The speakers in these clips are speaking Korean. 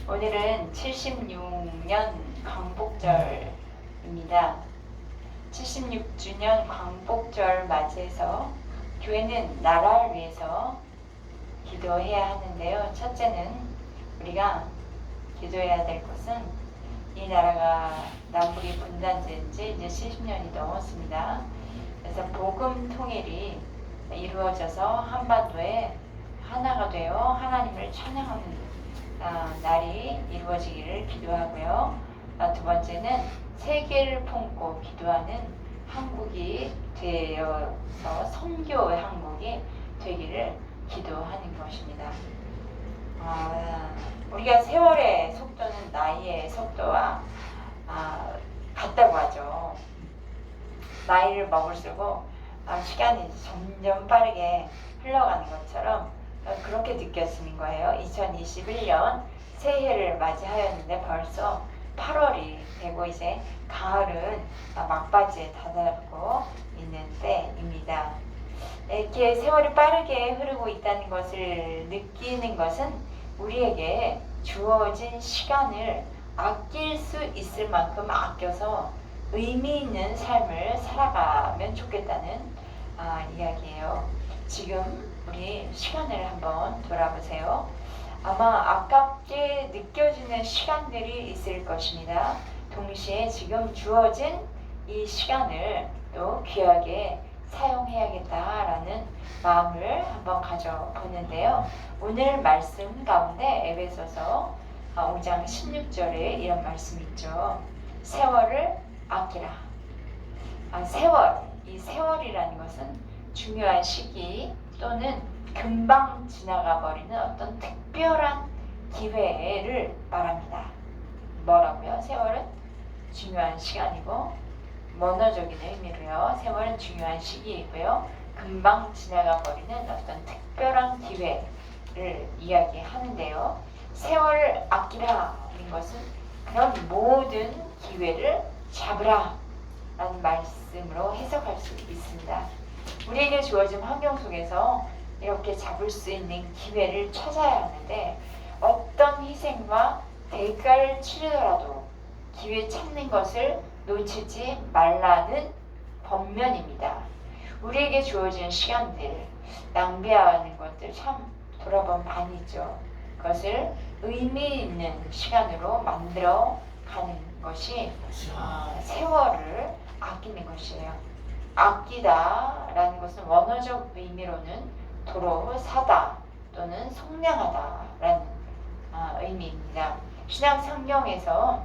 오늘은 76년 광복절입니다. 76주년 광복절 맞이해서 교회는 나라를 위해서 기도해야 하는데요. 첫째는 우리가 기도해야 될 것은 이 나라가 남북이 분단된 지 이제 70년이 넘었습니다. 그래서 복음 통일이 이루어져서 한반도에 하나가 되어 하나님을 찬양하는 날이 이루어지기를 기도하고요. 두 번째는 세계를 품고 기도하는 한국이 되어서 선교의 한국이 되기를 기도하는 것입니다. 우리가 세월의 속도는 나이의 속도와 같다고 하죠. 나이를 먹을수록 시간이 점점 빠르게 흘러가는 것처럼 그렇게 느꼈는 거예요. 2021년 새해를 맞이하였는데 벌써 8월이 되고 이제 가을은 막바지에 다다르고 있는 때입니다. 이렇게 세월이 빠르게 흐르고 있다는 것을 느끼는 것은 우리에게 주어진 시간을 아낄 수 있을 만큼 아껴서 의미 있는 삶을 살아가면 좋겠다는 이야기예요. 지금 우리 시간을 한번 돌아보세요. 아마 아깝게 느껴지는 시간들이 있을 것입니다. 동시에 지금 주어진 이 시간을 또 귀하게 사용해야겠다라는 마음을 한번 가져보는데요. 오늘 말씀 가운데 에베소서 5장 16절에 이런 말씀이 있죠. 세월을 아끼라. 세월, 이 세월이라는 것은 중요한 시기 또는 금방 지나가 버리는 어떤 특별한 기회를 말합니다. 뭐라고요? 세월은 중요한 시간이고 원어적인 의미로요. 세월은 중요한 시기이고요. 금방 지나가 버리는 어떤 특별한 기회를 이야기하는데요. 세월을 아끼라는 것은 그런 모든 기회를 잡으라 라는 말씀으로 해석할 수 있습니다. 우리에게 주어진 환경 속에서 이렇게 잡을 수 있는 기회를 찾아야 하는데 어떤 희생과 대가를 치르더라도 기회 찾는 것을 놓치지 말라는 번면입니다. 우리에게 주어진 시간들, 낭비하는 것들 참 돌아보면 많이 있죠. 그것을 의미 있는 시간으로 만들어 가는 것이 세월을 아끼는 것이에요. 아끼다라는 것은 원어적 의미로는 도로 사다 또는 속량하다라는 의미입니다. 신약 성경에서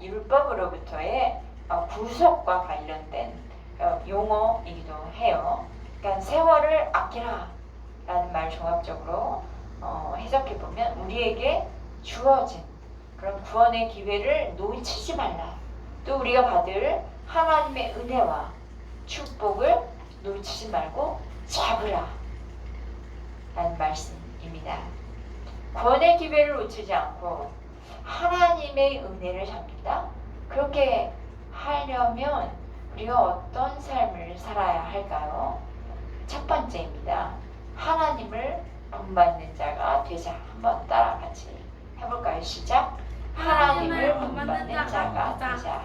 율법으로부터의 구속과 관련된 용어이기도 해요. 그러니까 세월을 아끼라라는 말 종합적으로 해석해 보면 우리에게 주어진 그런 구원의 기회를 놓치지 말라. 또 우리가 받을 하나님의 은혜와 축복을 놓치지 말고 잡으라 라는 말씀입니다. 구원의 기회를 놓치지 않고 하나님의 은혜를 잡는다? 그렇게 하려면 우리가 어떤 삶을 살아야 할까요? 첫 번째입니다. 하나님을 본받는 자가 되자. 한번 따라 같이 해볼까요? 시작! 하나님을 본받는 자가 되자.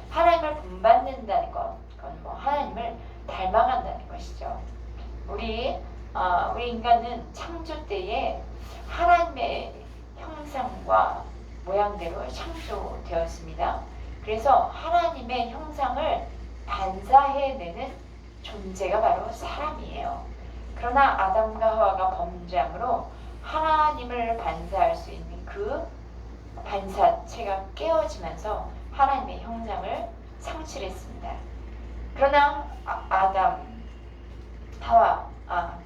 하나님을 본받는다는 것, 그건 하나님을 닮아간다는 것이죠. 우리 인간은 창조 때에 하나님의 형상과 모양대로 창조되었습니다. 그래서 하나님의 형상을 반사해내는 존재가 바로 사람이에요. 그러나 아담과 하와가 범죄함으로 하나님을 반사할 수 있는 그 반사체가 깨어지면서 하나님의 형상을 상실했습니다. 그러나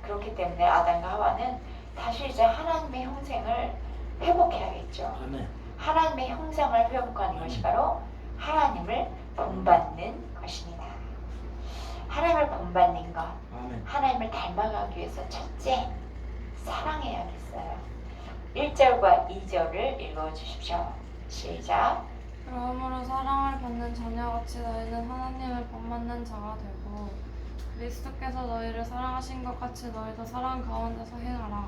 그렇기 때문에 아담과 하와는 다시 이제 하나님의 형상을 회복해야겠죠. 하나님의 형상을 회복하는 것이 바로 하나님을 본받는 것입니다. 하나님을 본받는 것, 하나님을 닮아가기 위해서 첫째, 사랑해야겠어요. 1절과 2절을 읽어주십시오. 시작! 그러므로 사랑을 받는 자녀같이 너희는 하나님을 본받는 자가 되고 그리스도께서 너희를 사랑하신 것 같이 너희도 사랑 가운데서 행하라.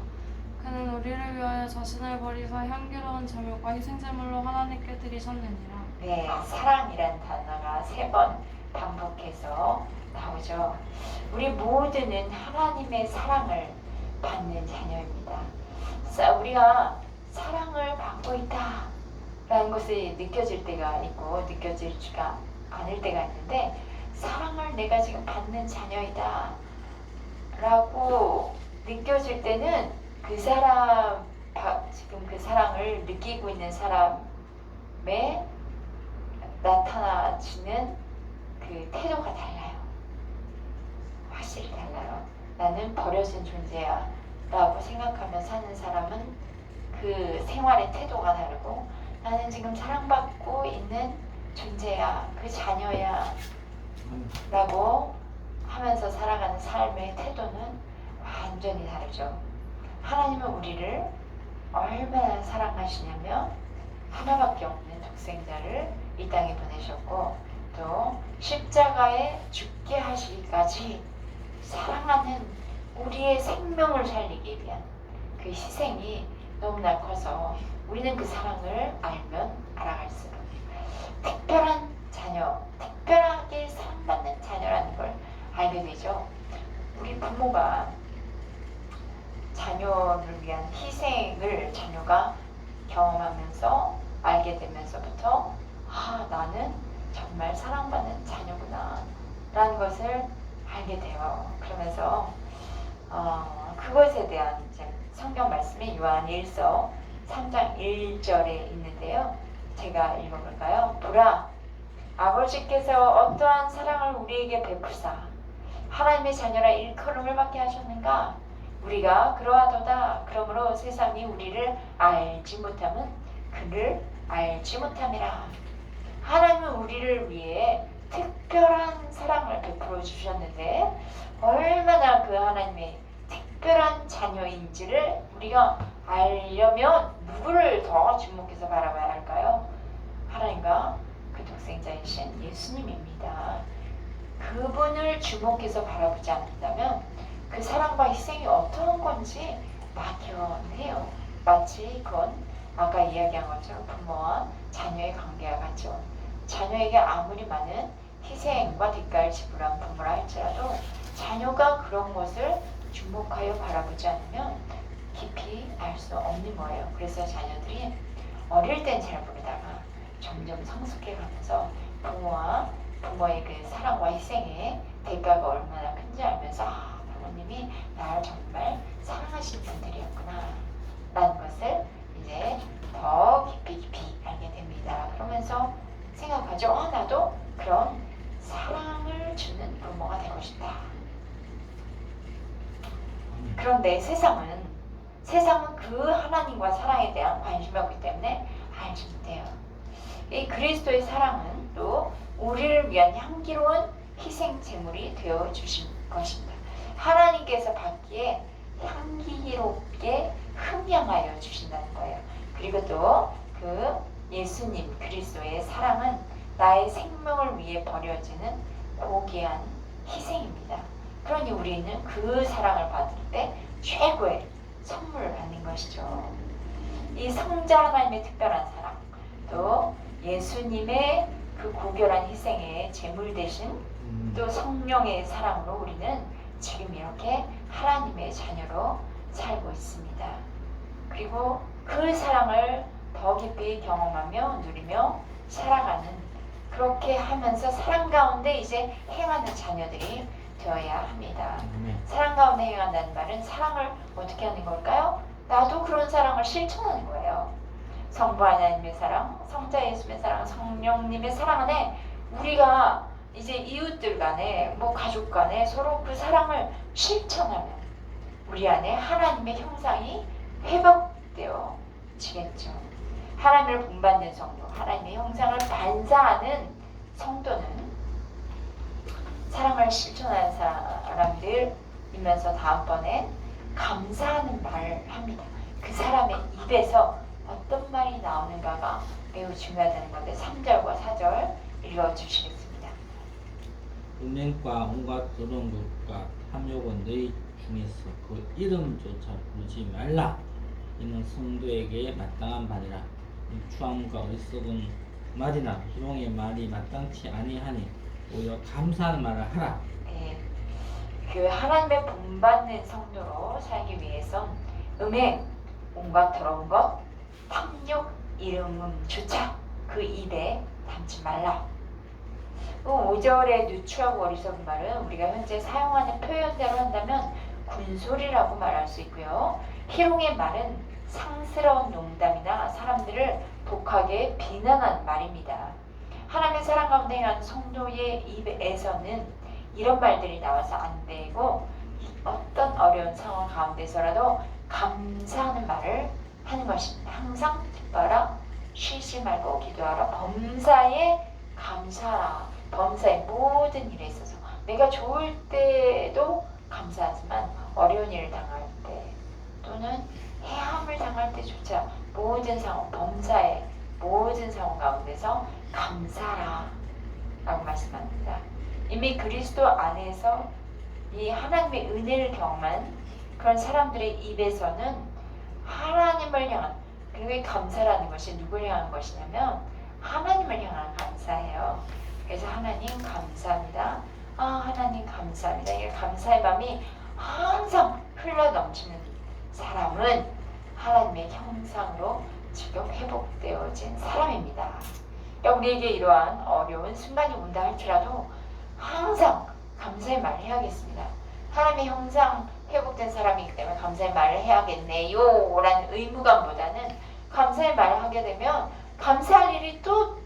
그는 우리를 위하여 위하여 자신을 버리사 향기로운 제물과 희생제물로 하나님께 드리셨느니라. 네, 사랑이란 단어가 3번 반복해서 나오죠. 우리 모두는 하나님의 사랑을 받는 자녀입니다. 우리가 사랑을 받고 있다라는 것이 느껴질 때가 있고 느껴지지가 않을 때가 있는데, 사랑을 내가 지금 받는 자녀이다 라고 느껴질 때는 그 사람, 지금 그 사랑을 느끼고 있는 사람의 나타나지는 그 태도가 달라요. 확실히 달라요. 나는 버려진 존재야 라고 생각하며 사는 사람은 그 생활의 태도가 다르고, 나는 지금 사랑받고 있는 존재야, 그 자녀야 라고 하면서 살아가는 삶의 태도는 완전히 다르죠. 하나님은 우리를 얼마나 사랑하시냐면 하나밖에 없는 독생자를 이 땅에 보내셨고, 또 십자가에 죽게 하시기까지 사랑하는 우리의 생명을 살리기 위한 그 희생이 너무나 커서 우리는 그 사랑을 알면 알아갈수록 특별한 자녀, 특별하게 사랑받는 자녀라는 걸 알게 되죠. 우리 부모가 자녀를 위한 희생을 자녀가 경험하면서 알게 되면서부터 나는 정말 사랑받는 자녀구나 라는 것을 알게 돼요. 그러면서 그것에 대한 성경 말씀이 요한 1서 3장 1절에 있는데요. 제가 읽어볼까요? 보라, 아버지께서 어떠한 사랑을 우리에게 베푸사 하나님의 자녀라 일컬음을 받게 하셨는가? 우리가 그러하도다. 그러므로 세상이 우리를 알지 못함은 그를 알지 못함이라. 하나님은 우리를 위해 특별한 사랑을 베풀어 주셨는데, 얼마나 그 하나님의 특별한 자녀인지를 우리가 알려면 누구를 더 주목해서 바라봐야 할까요? 하나님과 그 독생자이신 예수님입니다. 그분을 주목해서 바라보지 않는다면 그 사랑과 희생이 어떤 건지 막연해요. 마치 그건 아까 이야기한 것처럼 부모와 자녀의 관계와 같죠. 자녀에게 아무리 많은 희생과 대가를 지불한 부모라 할지라도 자녀가 그런 것을 주목하여 바라보지 않으면 깊이 알 수 없는 거예요. 그래서 자녀들이 어릴 땐 잘 모르다가 점점 성숙해 가면서 부모의 그 사랑과 희생의 대가가 얼마나 큰지 알면서 부모님이 나를 정말 사랑하신 분들이었구나 라는 것을 이제 더 깊이 알게 됩니다. 그러면서 생각하죠. 나도 그런 사랑을 주는 부모가 되고 싶다. 그런데 세상은 그 하나님과 사랑에 대한 관심이 없기 때문에 알지 못해요. 이 그리스도의 사랑은 또 우리를 위한 향기로운 희생 제물이 되어 주신 것입니다. 하나님께서 받기에 향기롭게 흠양하여 주신다는 거예요. 그리고 또 그 예수님 그리스도의 사랑은 나의 생명을 위해 버려지는 고귀한 희생입니다. 그러니 우리는 그 사랑을 받을 때 최고의 선물을 받는 것이죠. 이 성자 하나님의 특별한 사랑, 또 예수님의 그 고결한 희생의 제물 대신 또 성령의 사랑으로 우리는 지금 이렇게 하나님의 자녀로 살고 있습니다. 그리고 그 사랑을 더 깊이 경험하며 누리며 살아가는, 그렇게 하면서 사랑 가운데 이제 행하는 자녀들이 되어야 합니다. 사랑 가운데 행한다는 말은 사랑을 어떻게 하는 걸까요? 나도 그런 사랑을 실천하는 거예요. 성부 하나님의 사랑, 성자 예수님의 사랑, 성령님의 사랑 안에 우리가 이제 이웃들 간에 가족 간에 서로 그 사랑을 실천하면 우리 안에 하나님의 형상이 회복되어지겠죠. 하나님을 본받는 성도, 하나님의 형상을 반사하는 성도는 사랑을 실천하는 사람들이면서 다음번에 감사하는 말을 합니다. 그 사람의 입에서 어떤 말이 나오는가가 매우 중요하다는 건데 3절과 4절 읽어주시겠습니다. 은행과 온갖 더러운 것과 탐욕은 너희 중에서 그 이름조차 부르지 말라. 이는 성도에게 마땅한 바니라. 추함과 어리석은 말이나 희롱의 말이 마땅치 아니하니 오히려 감사하는 말을 하라. 네, 그 하나님의 본받는 성도로 살기 위해선 음행, 온갖 더러운 것, 탐욕, 이름음조차 그 입에 담지 말라. 5절의 누추하고 어리석은 말은 우리가 현재 사용하는 표현대로 한다면 군소리라고 말할 수 있고요. 희롱의 말은 상스러운 농담이나 사람들을 독하게 비난하는 말입니다. 하나님의 사랑 가운데 행하는 성도의 입에서는 이런 말들이 나와서 안 되고 어떤 어려운 상황 가운데서라도 감사하는 말을 하는 것입니다. 항상 기뻐하라, 쉬지 말고 기도하라, 범사에 감사하라. 범사의 모든 일에 있어서 내가 좋을 때도 감사하지만 어려운 일을 당할 때 또는 해함을 당할 때조차 모든 상황, 범사의 모든 상황 가운데서 감사하라 라고 말씀합니다. 이미 그리스도 안에서 이 하나님의 은혜를 경험한 그런 사람들의 입에서는 하나님을 향한, 그리고 감사라는 것이 누굴 향한 것이냐면 하나님을 향한 감사예요. 그래서 하나님 감사합니다. 하나님 감사합니다. 이 감사의 마음이 항상 흘러 넘치는 사람은 하나님의 형상으로 지금 회복되어진 사람입니다. 그러니까 우리에게 이러한 어려운 순간이 온다 할지라도 항상 감사의 말을 해야겠습니다. 하나님의 형상 회복된 사람이기 때문에 감사의 말을 해야겠네요 라는 의무감보다는 감사의 말을 하게 되면 감사할 일이 또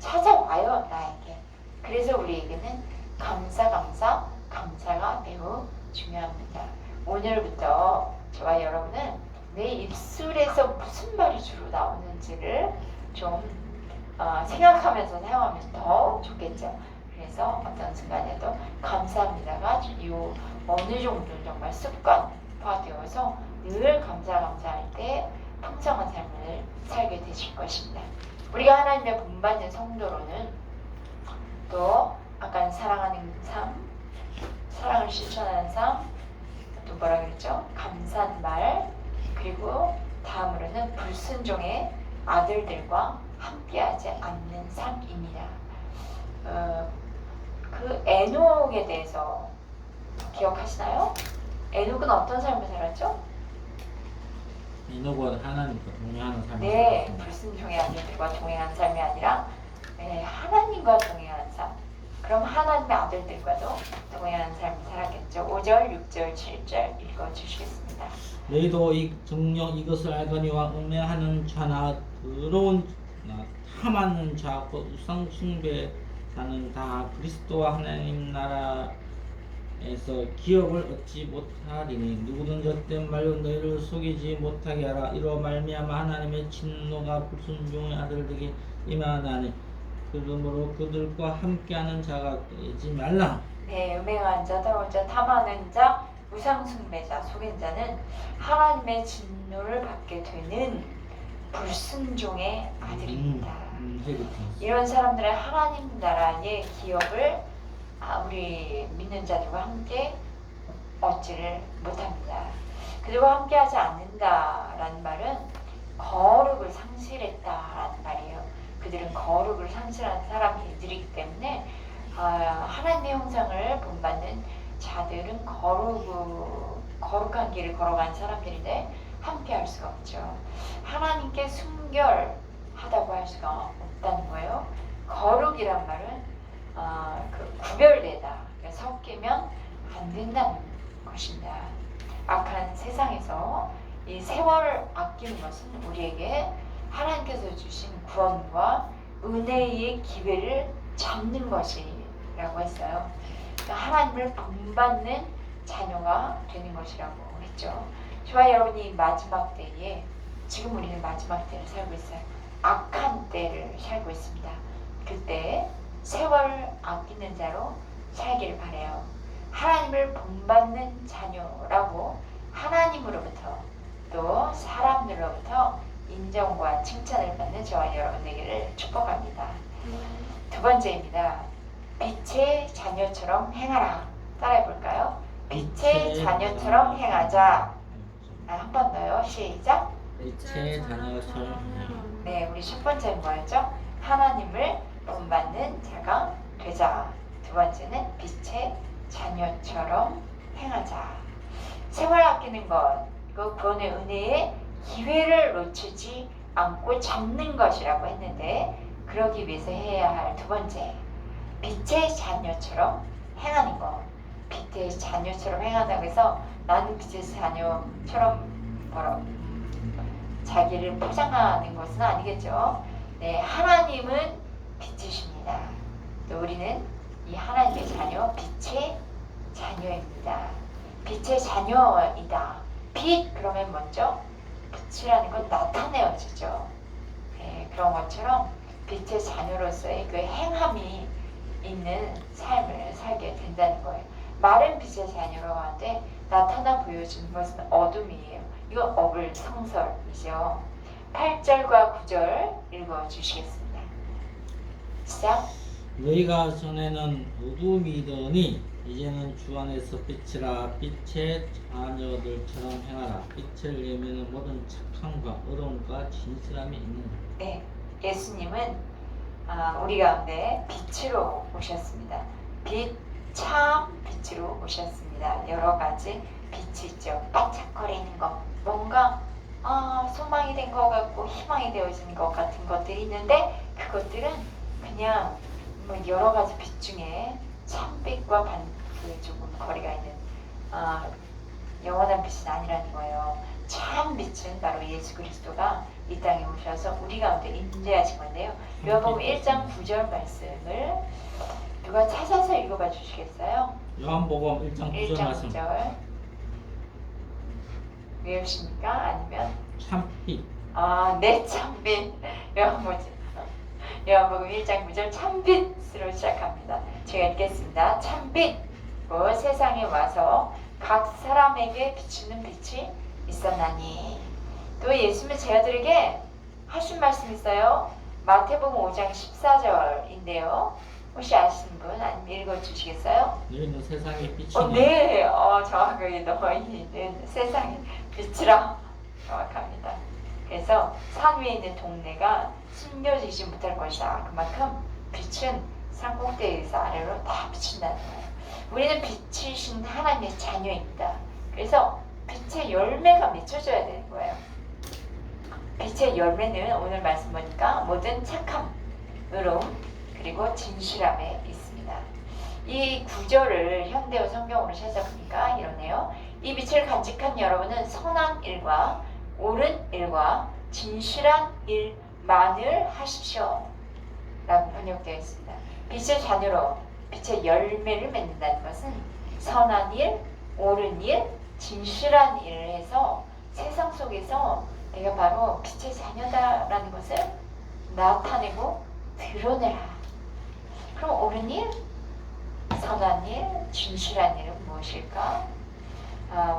찾아와요, 나에게. 그래서 우리에게는 감사가 매우 중요합니다. 오늘부터 저와 여러분은 내 입술에서 무슨 말이 주로 나오는지를 좀 생각하면서 사용하면 더 좋겠죠. 그래서 어떤 순간에도 감사합니다가 요 어느 정도 정말 습관화되어서 늘 감사할 때 풍성한 삶을 살게 되실 것입니다. 우리가 하나님의 본받는 성도로는 또 아까 사랑하는 삶, 사랑을 실천하는 삶, 또 뭐라 그랬죠? 감사한 말, 그리고 다음으로는 불순종의 아들들과 함께하지 않는 삶입니다. 그 에녹에 대해서 기억하시나요? 에녹은 어떤 삶을 살았죠? 에녹은 하나님과 동행하는 삶을 네, 살았습니다. 불순종의 아들들과 동행하는 삶이 아니라 하나님과 동행하는 삶. 그럼 하나님의 아들들과도 동행하는 삶을 살았겠죠. 5절, 6절, 7절 읽어주시겠습니다. 너희도 이 정녕 이것을 알거니와 음행하는 자나 더러운 탐하는 자 곧 우상 숭배자는 다 그리스도와 하나님 나라에서 기업을 얻지 못하리니 누구든 젖된 말로 너희를 속이지 못하게 하라. 이로 말미암아 하나님의 진노가 불순종의 아들들에게 임하나니 그러므로 그들과 함께하는 자가 되지 말라. 네, 음행한 자, 더러운 자, 탐하는 자, 우상숭배자, 속인 자는 하나님의 진노를 받게 되는 불순종의 아들입니다. 이런 사람들은 하나님 나라의 기업을 우리 믿는 자들과 함께 얻지를 못합니다. 그들과 함께하지 않는다라는 말은 거룩을 상실했다라는 말이에요. 그들은 거룩을 상실한 사람들이기 때문에 하나님의 형상을 본받는 자들은 거룩한 길을 걸어간 사람들인데 함께할 수가 없죠. 하나님께 순결하다고 할 수가 없다는 거예요. 거룩이란 말은 구별되다, 섞이면 안 된다는 것입니다. 악한 세상에서 이 세월을 아끼는 것은 우리에게 하나님께서 주신 구원과 은혜의 기회를 잡는 것이라고 했어요. 그러니까 하나님을 본받는 자녀가 되는 것이라고 했죠. 저와 여러분이 마지막 때에, 지금 우리는 마지막 때를 살고 있어요. 악한 때를 살고 있습니다. 그때 세월을 아끼는 자로 살기를 바라요. 하나님을 본받는 자녀라고 하나님으로부터 또 사람들로부터 인정과 칭찬을 받는 저와 여러분 되기를 축복합니다. 두 번째입니다. 빛의 자녀처럼 행하라. 따라해 볼까요? 빛의 자녀처럼 행하자. 한 번 더요. 시작. 빛의 자녀처럼 행하라. 네, 우리 첫 번째는 뭐였죠? 하나님을 본받는 자가 되자. 두 번째는 빛의 자녀처럼 행하자. 생활 아끼는 것, 그 구원의 은혜의 기회를 놓치지 않고 잡는 것이라고 했는데, 그러기 위해서 해야 할 두 번째, 빛의 자녀처럼 행하는 것. 빛의 자녀처럼 행한다고 해서 나는 빛의 자녀처럼 자기를 포장하는 것은 아니겠죠. 네, 하나님은 빛이십니다. 또 우리는 이 하나님의 자녀, 빛의 자녀입니다. 빛의 자녀이다. 빛 그러면 먼저 빛이라는 건 나타내어지죠. 네, 그런 것처럼 빛의 자녀로서의 그 행함이 있는 삶을 살게 된다는 거예요. 마른 빛의 자녀로 하는데 나타나 보여주는 것은 어둠이에요. 이건 어불성설이죠. 8절과 9절 읽어주시겠습니다. 시작. 너희가 전에는 어둠이더니 이제는 주 안에서 빛이라. 빛의 자녀들처럼 행하라. 빛을 내면 모든 착함과 의로움과 진실함이 있는 네, 예수님은 우리 가운데 빛으로 오셨습니다. 빛, 참 빛으로 오셨습니다. 여러 가지 빛이 있죠. 반짝거리는 것, 뭔가 소망이 된 것 같고 희망이 되어지는 것 같은 것들이 있는데, 그것들은 그냥 뭐 여러 가지 빛 중에 참빛과 조금 거리가 있는 영원한 빛은 아니라는 거예요. 참 빛은 바로 예수 그리스도가 이 땅에 오셔서 우리 가운데 임재하신 건데요. 요한복음 1장 9절 말씀을 누가 찾아서 읽어봐 주시겠어요? 요한복음 1장 9절 1장 말씀. 9절 외우십니까? 아니면 참빛. 네, 참빛. 요한복음 1장 9절 참빛으로 시작합니다. 제가 읽겠습니다. 참빛, 세상에 와서 각 사람에게 비추는 빛이 있었나니. 또 예수님은 제 아들에게 하신 말씀 있어요. 마태복음 5장 14절인데요. 혹시 아시는 분 아니면 읽어주시겠어요? 너희는 세상의 빛이니. 네, 정확하게 너희는 세상의 빛이라. 정확합니다. 그래서 산 위에 있는 동네가 숨겨지지 못할 것이다. 그만큼 빛은 산 꼭대기에서 아래로 다 비친다는 거예요. 우리는 빛이신 하나님의 자녀입니다. 그래서 빛의 열매가 맺혀져야 되는 거예요. 빛의 열매는 오늘 말씀 보니까 모든 착함, 의로움, 그리고 진실함에 있습니다. 이 구절을 현대어 성경으로 찾아보니까 이러네요. 이 빛을 간직한 여러분은 선한 일과 옳은 일과 진실한 일만을 하십시오. 라고 번역되어 있습니다. 빛의 자녀로 빛의 열매를 맺는다는 것은 선한 일, 옳은 일, 진실한 일을 해서 세상 속에서 내가 바로 빛의 자녀다라는 것을 나타내고 드러내라. 그럼 옳은 일, 선한 일, 진실한 일은 무엇일까?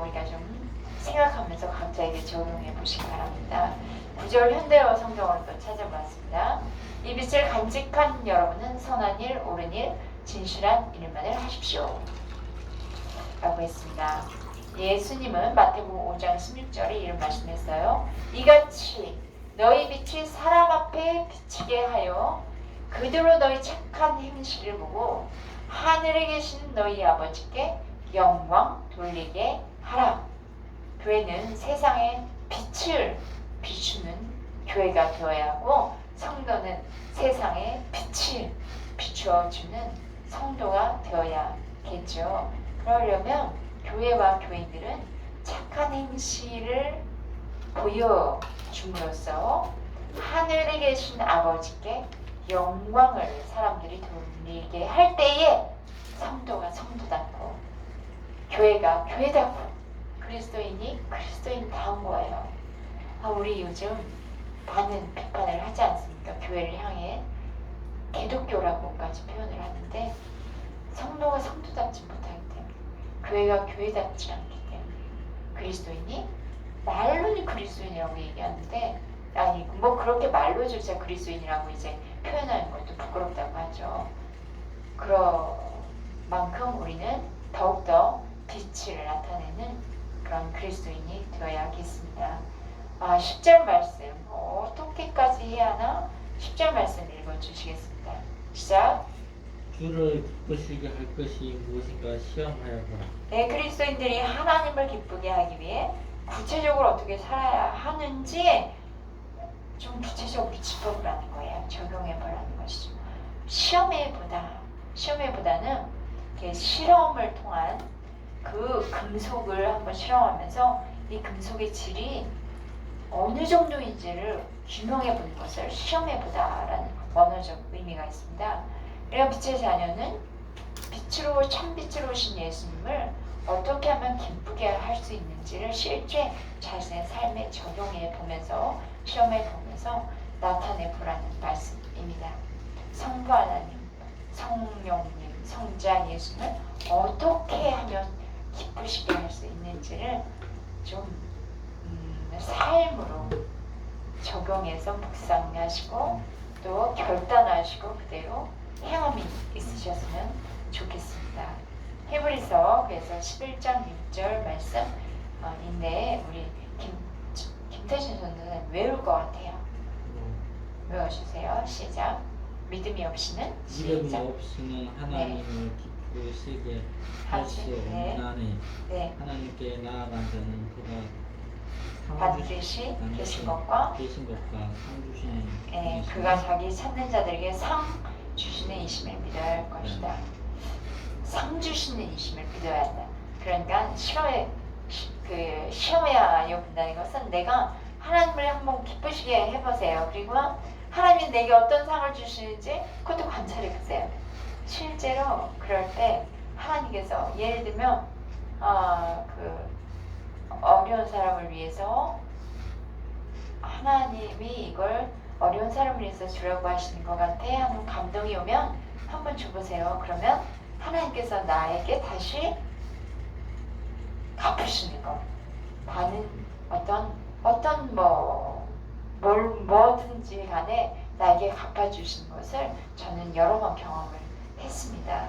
우리가 좀 생각하면서 각자에게 적용해 보시기 바랍니다. 9절 현대어 성경으로 또 찾아봤습니다. 이 빛을 간직한 여러분은 선한 일, 옳은 일, 진실한 일만을 하십시오. 라고 했습니다. 예수님은 마태복음 5장 16절에 이런 말씀했어요. 이같이 너희 빛이 사람 앞에 비치게 하여 그대로 너희 착한 행실을 보고 하늘에 계신 너희 아버지께 영광 돌리게 하라. 교회는 세상에 빛을 비추는 교회가 되어야 하고, 성도는 세상에 빛을 비추어주는 성도가 되어야겠죠. 그러려면 교회와 교인들은 착한 행실을 보여줌으로써 하늘에 계신 아버지께 영광을 사람들이 돌리게 할 때에 성도가 성도답고 교회가 교회답고 그리스도인이 그리스도인다운 거예요. 우리 요즘 많은 비판을 하지 않습니까? 교회를 향해 기독교라고까지 표현을 하는데 성도가 성도답지 못하기 때문에, 교회가 교회답지 않기 때문에, 그리스도인이 말로는 그리스도인이라고 얘기하는데, 아니 뭐 그렇게 말로조차 그리스도인이라고 이제 표현하는 것도 부끄럽다고 하죠. 그런 만큼 우리는 더욱더 빛을 나타내는 그런 그리스도인이 되어야겠습니다. 10절 말씀 어떻게까지 해야 하나? 10절 말씀 읽어주시겠습니다. 시작. 주를 기쁘시게 할 것이 무엇인가 시험하여 보라. 네, 그리스도인들이 하나님을 기쁘게 하기 위해 구체적으로 어떻게 살아야 하는지 좀 구체적으로 짚어보라는 거예요. 적용해보라는 것이죠. 시험해보다는 이렇게 실험을 통한 그 금속을 한번 실험하면서 이 금속의 질이 어느 정도인지를 규명해 보는 것을 시험해 보다라는 원어적 의미가 있습니다. 그래서 빛의 자녀는 빛으로 참빛으로 오신 예수님을 어떻게 하면 기쁘게 할 수 있는지를 실제 자신의 삶에 적용해 보면서 시험해 보면서 나타내 보라는 말씀입니다. 성부 하나님, 성령님, 성자 예수님을 어떻게 하면 기쁘시게 할 수 있는지를 좀 삶으로 적용해서 묵상하시고 또 결단하시고 그대로 행함이 있으셨으면 좋겠습니다. 히브리서 그래서 11장 6절 말씀인데 우리 김태준 선생님 외울 것 같아요. 외워주세요. 시작. 믿음이 없이는 믿음이 없이는 하나님을 기쁘시게 할 수 없나니 하나님께 나아간 자는 그가 반드시 계신 것과 상 주시는 그가 자기 찾는 자들에게 상 주시는 이심을 믿어야 할 것이다. 상 주시는 이심을 믿어야 한다. 그러니까 시험해야 본다는 것은 내가 하나님을 한번 기쁘시게 해보세요. 그리고 하나님이 내게 어떤 상을 주시는지 그것도 관찰해 보세요. 실제로 그럴 때 하나님께서 예를 들면 어려운 사람을 위해서 하나님이 이걸 어려운 사람을 위해서 주라고 하시는 것 같아 하는 감동이 오면 한번 줘보세요. 그러면 하나님께서 나에게 다시 갚으시는 것, 받는 뭐든지 간에 나에게 갚아주시는 것을 저는 여러 번 경험을 했습니다.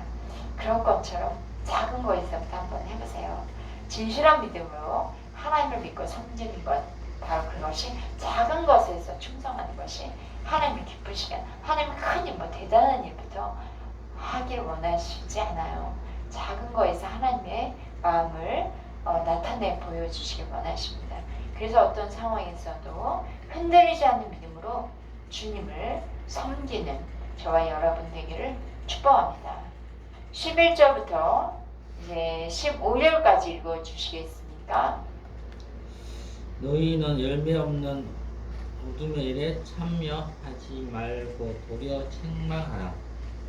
그런 것처럼 작은 거에서부터 한번 해보세요. 진실한 믿음으로 하나님을 믿고 섬기는 것, 바로 그것이 작은 것에서 충성하는 것이 하나님을 기쁘시게, 하나님은 큰 일, 대단한 일부터 하길 원하시지 않아요. 작은 거에서 하나님의 마음을 나타내 보여주시길 원하십니다. 그래서 어떤 상황에서도 흔들리지 않는 믿음으로 주님을 섬기는 저와 여러분 되기를 축복합니다. 11절부터 이제 15절까지 읽어주시겠습니까? 너희는 열매 없는 어둠의 일에 참여하지 말고 도리어 책망하라.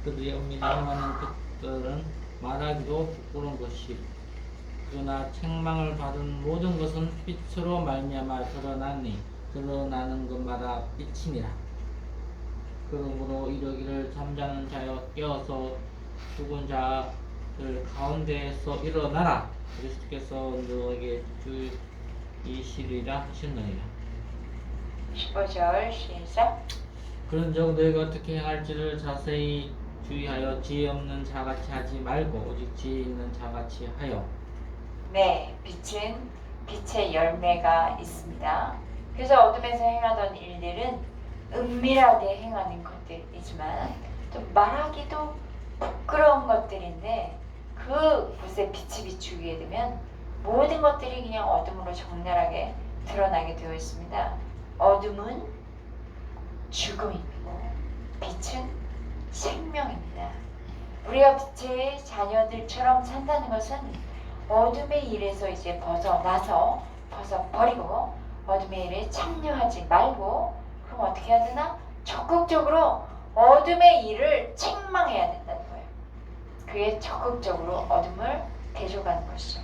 그들이 은밀히 행하는 것들은 말하기도 부끄러운 것이 그러나 책망을 받은 모든 것은 빛으로 말미암아 드러나니 드러나는 것마다 빛이니라. 그러므로 이러기를 잠자는 자여 깨어서 죽은 자들 가운데에서 일어나라. 그리스도께서 너에게 주이시리라 하셨느니라. 15절 시작. 그런즉 너희가 어떻게 행할지를 자세히 주의하여 지혜 없는 자같이 하지 말고 오직 지혜 있는 자같이 하여. 네, 빛은 빛의 열매가 있습니다. 그래서 어둠에서 행하던 일들은 은밀하게 행하는 것들이지만 또 말하기도 부끄러운 것들인데 그곳에 빛이 비추게 되면 모든 것들이 그냥 어둠으로 적나라하게 드러나게 되어 있습니다. 어둠은 죽음이고 빛은 생명입니다. 우리가 빛의 자녀들처럼 산다는 것은 어둠의 일에서 이제 벗어버리고 어둠의 일에 참여하지 말고 그럼 어떻게 해야 되나? 적극적으로 어둠의 일을 책망해야 된다는 거예요. 그게 적극적으로 어둠을 대적하는 것이죠.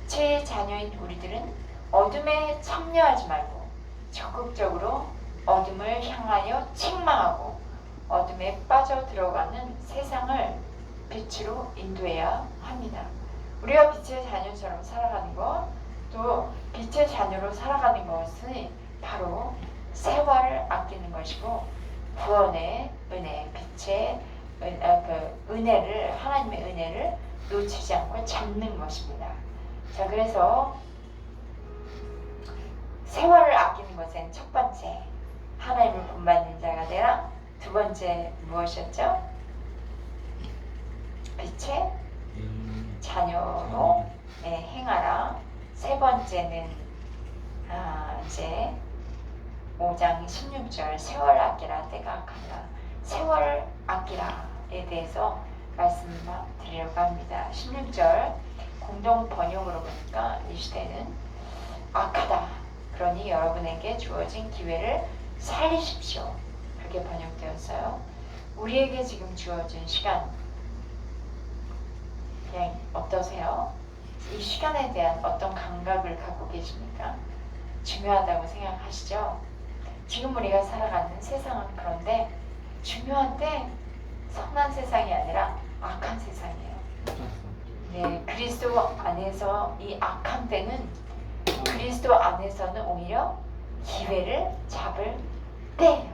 빛의 자녀인 우리들은 어둠에 참여하지 말고 적극적으로 어둠을 향하여 책망하고 어둠에 빠져 들어가는 세상을 빛으로 인도해야 합니다. 우리가 빛의 자녀처럼 살아가는 것, 또 빛의 자녀로 살아가는 것은 바로 세월을 아끼는 것이고 구원의 은혜, 빛의 은혜를, 하나님의 은혜를 놓치지 않고 잡는 것입니다. 자, 그래서 세월을 아끼는 것은 첫 번째 하나님을 본받는 자가 되라. 두 번째 무엇이었죠? 빛의 자녀로 행하라. 세 번째는 이제 5장 16절 세월 아끼라 때가 악하니라. 세월 아끼라에 대해서 말씀드리려고 합니다. 16절 공동 번역으로 보니까 이 시대는 악하다. 그러니 여러분에게 주어진 기회를 살리십시오. 그렇게 번역되었어요. 우리에게 지금 주어진 시간 그냥 어떠세요? 이 시간에 대한 어떤 감각을 갖고 계십니까? 중요하다고 생각하시죠? 지금 우리가 살아가는 세상은 그런데 중요한데 선한 세상이 아니라 악한 세상이에요. 네, 그리스도 안에서 이 악한 때는 그리스도 안에서는 오히려 기회를 잡을 때예요.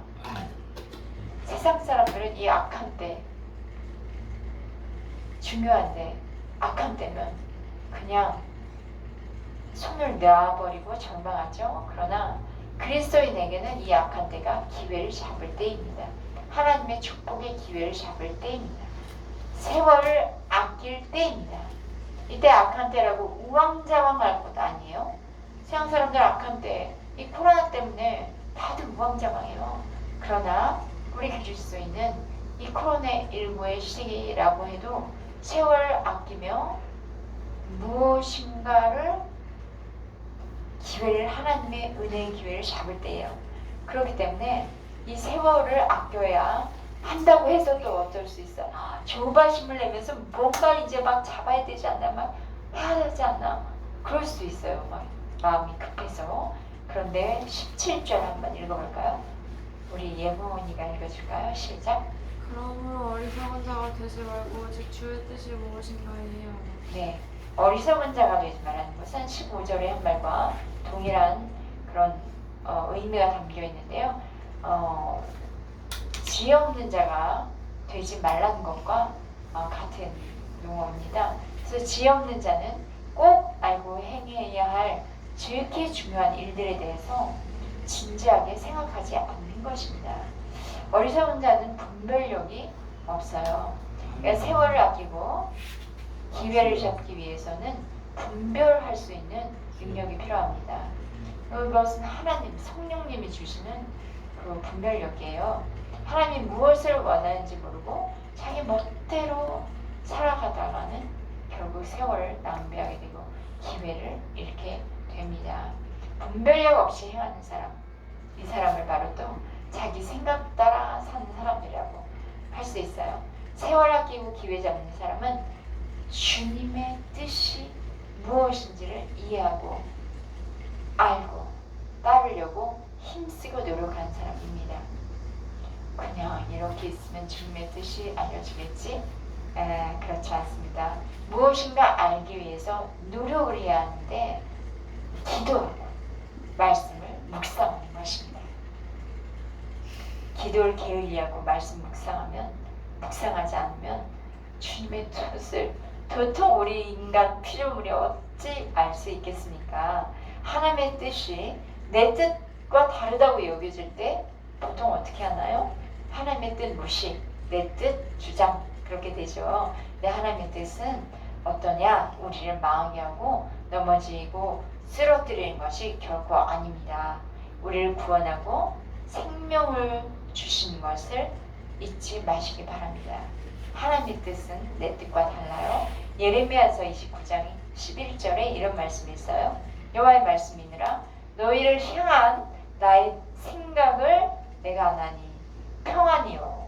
세상 사람들은 이 악한 때 중요한데 악한 때면 그냥 손을 놔버리고 절망하죠. 그러나 그리스도인에게는 이 악한 때가 기회를 잡을 때입니다. 하나님의 축복의 기회를 잡을 때입니다. 세월을 아낄 때입니다. 이때 악한 때라고 우왕좌왕할 것 아니에요. 세상 사람들 악한 때, 이 코로나 때문에 다들 우왕좌왕해요. 그러나 우리 그리스도인은 이 코로나19의 시기라고 해도 세월을 아끼며 무엇인가를 기회를 하나님의 은혜의 기회를 잡을 때예요. 그렇기 때문에 이 세월을 아껴야 한다고 해서 또 어쩔 수 있어. 조바심을 내면서 뭔가 이제 막 잡아야 되지 않나, 막 해야 되지 않나, 그럴 수 있어요. 막 마음이 급해서. 그런데 17절 한번 읽어볼까요? 우리 예부모니가 읽어줄까요? 시작. 그러므로 어리석은 자가 되지 말고 오직 주의 뜻이 무엇인가에 하라. 네, 어리석은 자가 되지 말라는 것은 15절의 한 말과 동일한 그런 의미가 담겨 있는데요. 지혜 없는 자가 되지 말라는 것과 같은 용어입니다. 그래서 지혜 없는 자는 꼭 알고 행해야 할 지극히 중요한 일들에 대해서 진지하게 생각하지 않는 것입니다. 어리석은 자는 분별력이 없어요. 그러니까 세월을 아끼고 기회를 잡기 위해서는 분별할 수 있는 능력이 필요합니다. 그것은 하나님, 성령님이 주시는 그 분별력이에요. 하나님이 무엇을 원하는지 모르고 자기 멋대로 살아가다가는 결국 세월을 낭비하게 되고 기회를 잃게 됩니다. 분별력 없이 행하는 사람, 이 사람을 바로 또 자기 생각 따라 사는 사람들이라고 할 수 있어요. 세월 아끼고 기회 잡는 사람은 주님의 뜻이 무엇인지를 이해하고 알고 따르려고 힘쓰고 노력하는 사람입니다. 그냥 이렇게 있으면 주님의 뜻이 알려주겠지? 그렇지 않습니다. 무엇인가 알기 위해서 노력을 해야 하는데 기도하고 말씀을 묵상하는 것입니다. 기도를 게을리하고 말씀 묵상하지 않으면 주님의 뜻을 도통 우리 인간 피조물이 어찌 알 수 있겠습니까? 하나님의 뜻이 내 뜻과 다르다고 여겨질 때 보통 어떻게 하나요? 하나님의 뜻 무시, 내 뜻 주장, 그렇게 되죠. 근데 하나님의 뜻은 어떠냐? 우리를 망하게 하고 넘어지고 쓰러뜨리는 것이 결코 아닙니다. 우리를 구원하고 생명을 주시는 것을 잊지 마시기 바랍니다. 하나님의 뜻은 내 뜻과 달라요. 예레미야서 29장 11절에 이런 말씀이 있어요. 여호와의 말씀이니라 너희를 향한 나의 생각을 내가 아나니 평안이요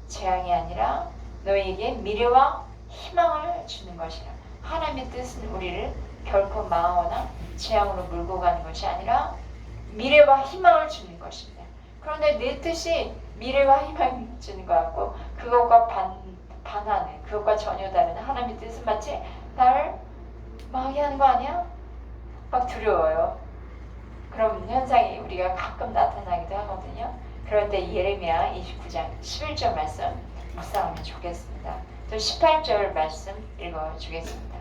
재앙이 아니라 너희에게 미래와 희망을 주는 것이라. 하나님의 뜻은 우리를 결코 망하거나 재앙으로 몰고 가는 것이 아니라 미래와 희망을 주는 것입니다. 그런데 내 뜻이 미래와 희망을 주는 것 같고 그것과 반하는, 그것과 전혀 다른 하나님의 뜻은 마치 나를 망하게 하는 거 아니야? 막 두려워요. 그런 현상이 우리가 가끔 나타나기도 하거든요. 그럴 때 예레미야 29장 11절 말씀 묵상하면 좋겠습니다. 또 18절 말씀 읽어주겠습니다.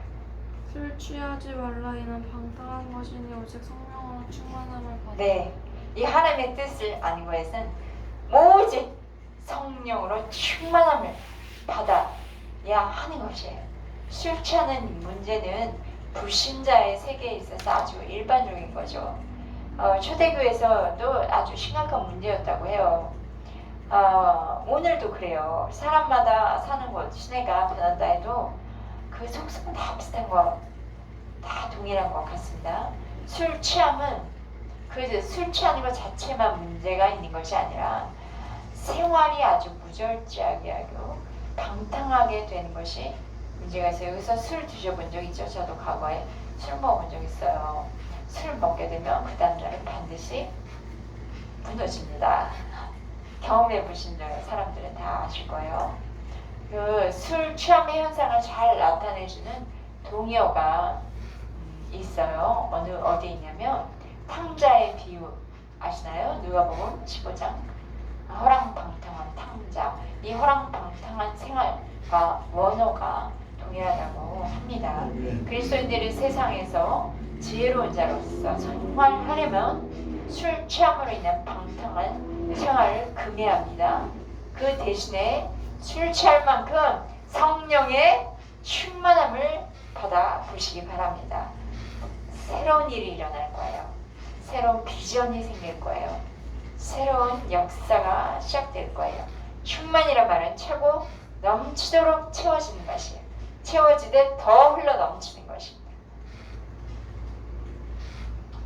술 취하지 말라 이는 방탕한 것이니 오직 성령으로 충만함을 받아. 네, 이 하나님의 뜻을 아는 것은 오직 성령으로 충만함을 받아야 하는 것이에요. 술 취하는 문제는 불신자의 세계에 있어서 아주 일반적인 거죠. 초대교회에서도 아주 심각한 문제였다고 해요. 오늘도 그래요. 사람마다 사는 곳, 시내가 변한다 해도 그 속성은 다 비슷한 거, 다 동일한 것 같습니다. 술 취함은 그 술 취하는 것 자체만 문제가 있는 것이 아니라 생활이 아주 무절제하게 하고 방탕하게 되는 것이 문제가 있어요. 여기서 술 드셔본 적 있죠? 저도 과거에 술 먹어본 적 있어요. 술 먹게 되면 그 다음날은 반드시 무너집니다. 경험해 보신 사람들은 다 아실 거예요. 그 술 취함의 현상을 잘 나타내주는 동요가 있어요. 어디 있냐면 탕자의 비유 아시나요? 누가복음 15장. 허랑방탕한 탕자. 이 허랑방탕한 생활과 원어가 동일하다고 합니다. 그리스도인들이 세상에서 지혜로운 자로서 생활하려면 술 취함으로 인한 방탕한 생활을 금해야 합니다. 그 대신에 술 취할 만큼 성령의 충만함을 받아 보시기 바랍니다. 새로운 일이 일어날 거예요. 새로운 비전이 생길 거예요. 새로운 역사가 시작될 거예요. 충만이란 말은 차고 넘치도록 채워지는 것이에요. 채워지되 더 흘러 넘치는 것입니다.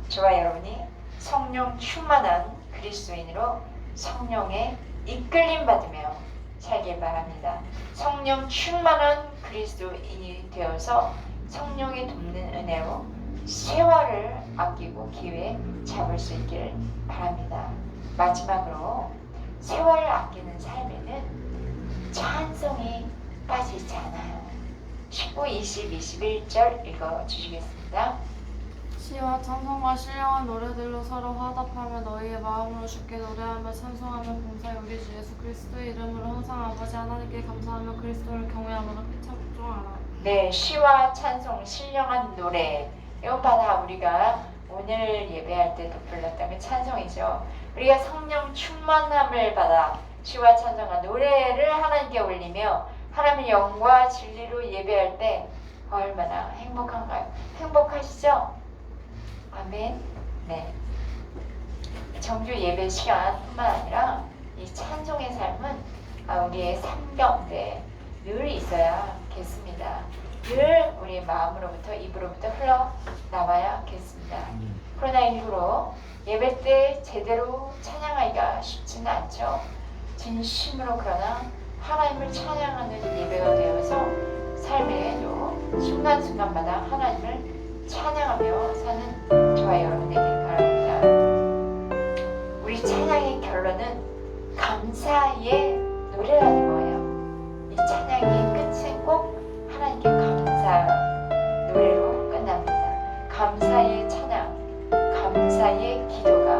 저와 여러분이 성령 충만한 그리스도인으로 성령의 이끌림 받으며 살길 바랍니다. 성령 충만한 그리스도인이 되어서 성령의 돕는 은혜로 세월을 아끼고 기회 잡을 수 있기를 바랍니다. 마지막으로 세월을 아끼는 삶에는 찬송이 빠지지 않아요. 19, 20, 21절 읽어주시겠습니다. 시와 찬송과 신령한 노래들로 서로 화답하며 너희의 마음으로 주께 노래하며 찬송하며 봉사의 우리 주 예수 그리스도의 이름으로 항상 아버지 하나님께 감사하며 그리스도를 경외함으로 피차 복종하라. 네, 시와 찬송, 신령한 노래, 이거 다 우리가 오늘 예배할 때도 불렀던 그 찬송이죠. 우리가 성령 충만함을 받아 시와 찬송과 노래를 하나님께 올리며 하나님의 영과 진리로 예배할 때 얼마나 행복한가요? 행복하시죠? 아멘. 네. 정규 예배 시간뿐만 아니라 이 찬송의 삶은 우리의 삶 가운데 늘 있어야겠습니다. 늘 우리의 마음으로부터 입으로부터 흘러나와야겠습니다. 코로나19로 예배 때 제대로 찬양하기가 쉽지는 않죠. 진심으로 그러나 하나님을 찬양하는 예배가 되어서 삶에도 순간순간마다 하나님을 찬양하며 사는 저와 여러분 되길 바랍니다. 우리 찬양의 결론은 감사의 노래라는 거예요. 이 찬양의 끝은 꼭 하나님께 감사 노래로 끝납니다. 감사의 찬양, 감사의 기도가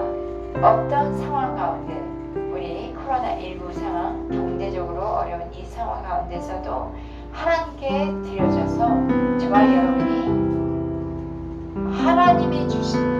어떤 상황 가운데 우리 코로나19 상황, 경제적으로 어려운 이 상황 가운데서도 하나님께 드려져서 저와 여러분이 하나님이 주신